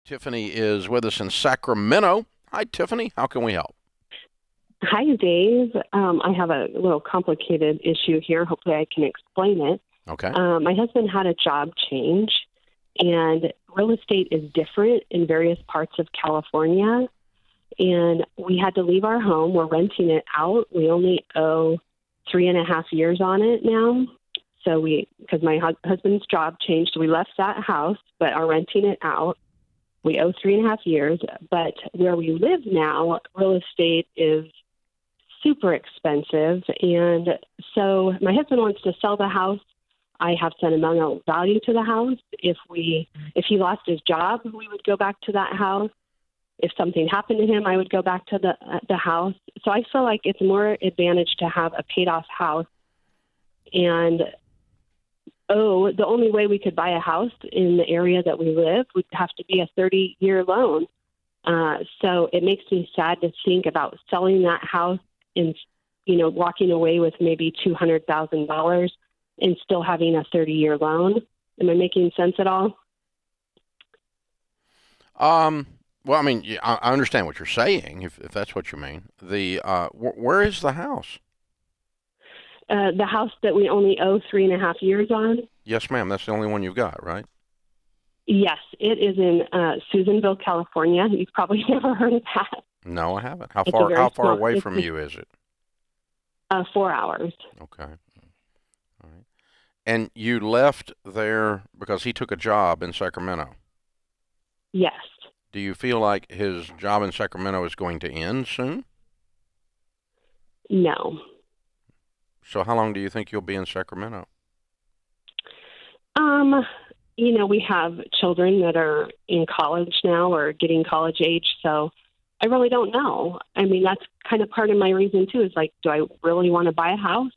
Tiffany is with us in Sacramento. Hi, Tiffany. How can we help? Hi, Dave. I have a little complicated issue here. Hopefully, I can explain it. Okay. My husband had a job change, and real estate is different in various parts of California. And we had to leave our home. We're renting it out. We only owe 3.5 years on it now. So because my husband's job changed, so we left that house, but are renting it out. We owe 3.5 years. But where we live now, real estate is super expensive. And so my husband wants to sell the house. I have sentimental value to the house. If he lost his job, we would go back to that house. If something happened to him, I would go back to the house. So I feel like it's more advantage to have a paid off house. And the only way we could buy a house in the area that we live would have to be a 30-year loan. So it makes me sad to think about selling that house and, walking away with maybe $200,000 and still having a 30-year loan. Am I making sense at all? Well, I mean, I understand what you're saying, if that's what you mean. Where is the house? The house that we only owe 3.5 years on? Yes, ma'am. That's the only one you've got, right? Yes, it is in Susanville, California. You've probably never heard of that. No, I haven't. It's How far away from you is it? 4 hours. Okay. All right. And you left there because he took a job in Sacramento. Yes. Do you feel like his job in Sacramento is going to end soon? No. So how long do you think you'll be in Sacramento? We have children that are in college now or getting college age, so I really don't know. I mean, that's kind of part of my reason too, is like, do I really want to buy a house?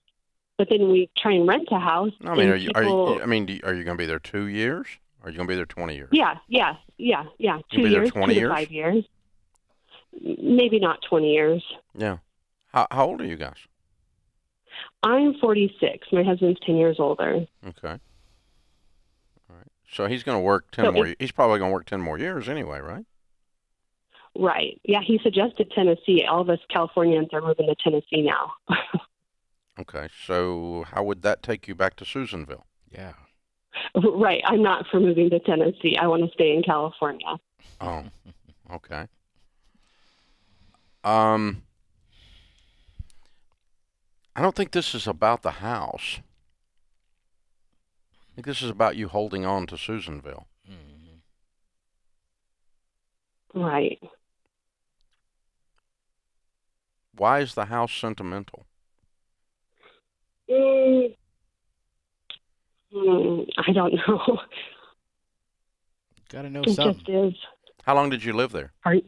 But then we try and rent a house. I mean, are you going to be there 2 years? Or are you going to be there 20 years? Yeah. 2 years, 20 2 years? to 5 years. Maybe not 20 years. Yeah. How old are you guys? I'm 46. My husband's 10 years older. Okay. All right. So he's going to work 10 more. He's probably going to work 10 more years anyway, right? Right. Yeah, he suggested Tennessee. All of us Californians are moving to Tennessee now. Okay. So how would that take you back to Susanville? Yeah. Right. I'm not for moving to Tennessee. I want to stay in California. Oh, okay. I don't think this is about the house. I think this is about you holding on to Susanville. Right. Why is the house sentimental? I don't know. Gotta know it something. just is. How long did you live there? We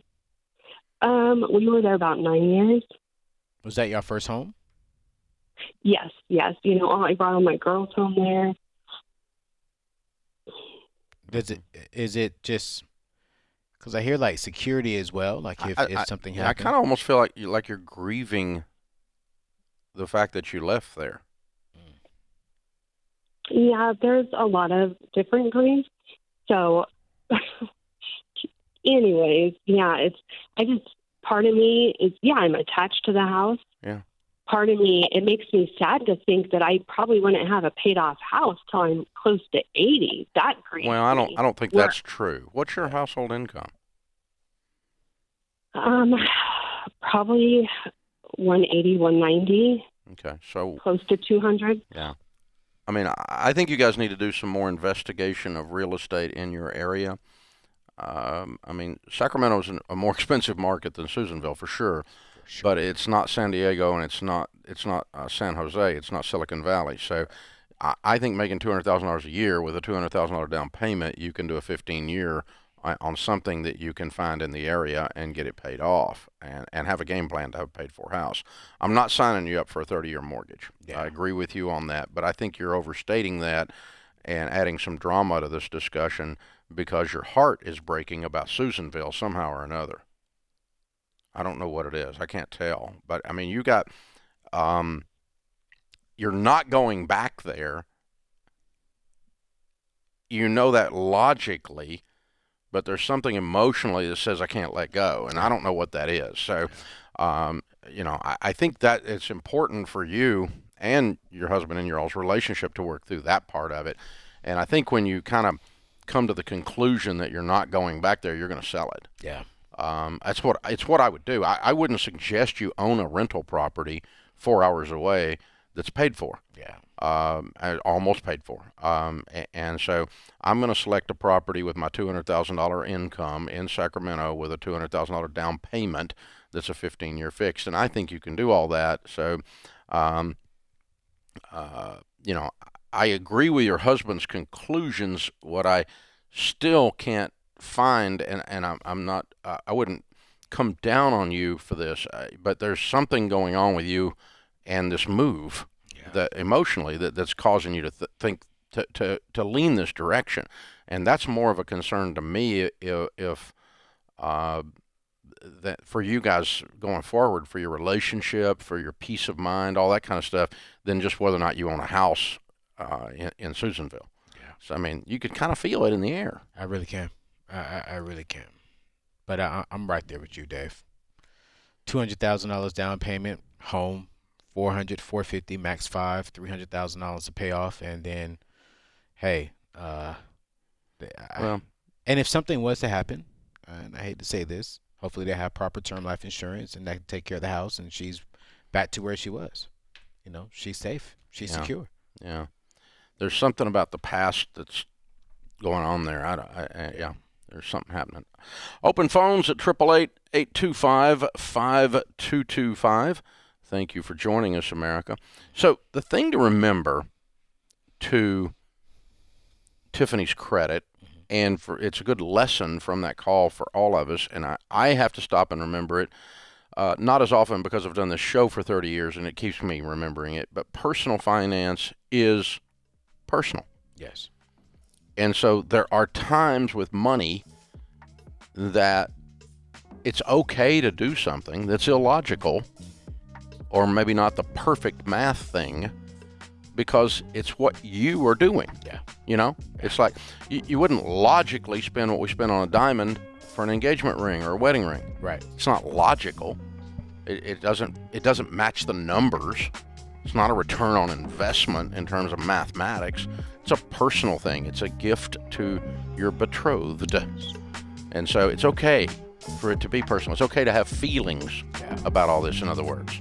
were there about 9 years. Was that your first home? Yes. I brought all my girls home there. Is it just because I hear like security as well? Like if something happened, I kind of almost feel like you're grieving the fact that you left there. Yeah, there's a lot of different grief. So, anyways, yeah, part of me is, I'm attached to the house. Yeah. Part of me, it makes me sad to think that I probably wouldn't have a paid off house till I'm close to 80. That grieves Well, I me. don't think that's true. What's your household income? Probably 180, 190. Okay, so close to 200. Yeah. I mean, I think you guys need to do some more investigation of real estate in your area. I mean, Sacramento is a more expensive market than Susanville for sure. But it's not San Diego, and it's not San Jose. It's not Silicon Valley. So I think making $200,000 a year with a $200,000 down payment, you can do a 15-year on something that you can find in the area and get it paid off and have a game plan to have a paid-for house. I'm not signing you up for a 30-year mortgage. Yeah. I agree with you on that, but I think you're overstating that and adding some drama to this discussion because your heart is breaking about Susanville somehow or another. I don't know what it is. I can't tell. But, I mean, you're not going back there. You know that logically, but there's something emotionally that says I can't let go, and I don't know what that is. So, I think that it's important for you and your husband and your all's relationship to work through that part of it. And I think when you kind of come to the conclusion that you're not going back there, you're going to sell it. Yeah. It's what I would do. I wouldn't suggest you own a rental property 4 hours away that's paid for. Yeah. Almost paid for. And so I'm going to select a property with my $200,000 income in Sacramento with a $200,000 down payment that's a 15-year fixed. And I think you can do all that. So, I agree with your husband's conclusions. What I still can't find, and I'm not, I wouldn't come down on you for this, but there's something going on with you and this move that emotionally that's causing you to think to lean this direction, and that's more of a concern to me if that for you guys going forward, for your relationship, for your peace of mind, all that kind of stuff, than just whether or not you own a house in Susanville. Yeah. So I mean, you could kind of feel it in the air. I really can. I really can. But I'm right there with you, Dave. $200,000 down payment, home, $450, max $500,000, $300,000 to pay off, and then, hey, and if something was to happen, and I hate to say this, hopefully they have proper term life insurance and they can take care of the house, and she's back to where she was. She's safe. She's secure. Yeah. There's something about the past that's going on there. There's something happening. Open phones at 888-825-5225. Thank you for joining us, America. So the thing to remember, to Tiffany's credit, and it's a good lesson from that call for all of us, and I have to stop and remember it, not as often because I've done this show for 30 years and it keeps me remembering it, but personal finance is personal. Yes. And so there are times with money that it's okay to do something that's illogical or maybe not the perfect math thing because it's what you are doing. Yeah. It's like you wouldn't logically spend what we spent on a diamond for an engagement ring or a wedding ring. Right. It's not logical. It doesn't match the numbers. It's not a return on investment in terms of mathematics. It's a personal thing. It's a gift to your betrothed. And so it's okay for it to be personal. It's okay to have feelings about all this, in other words.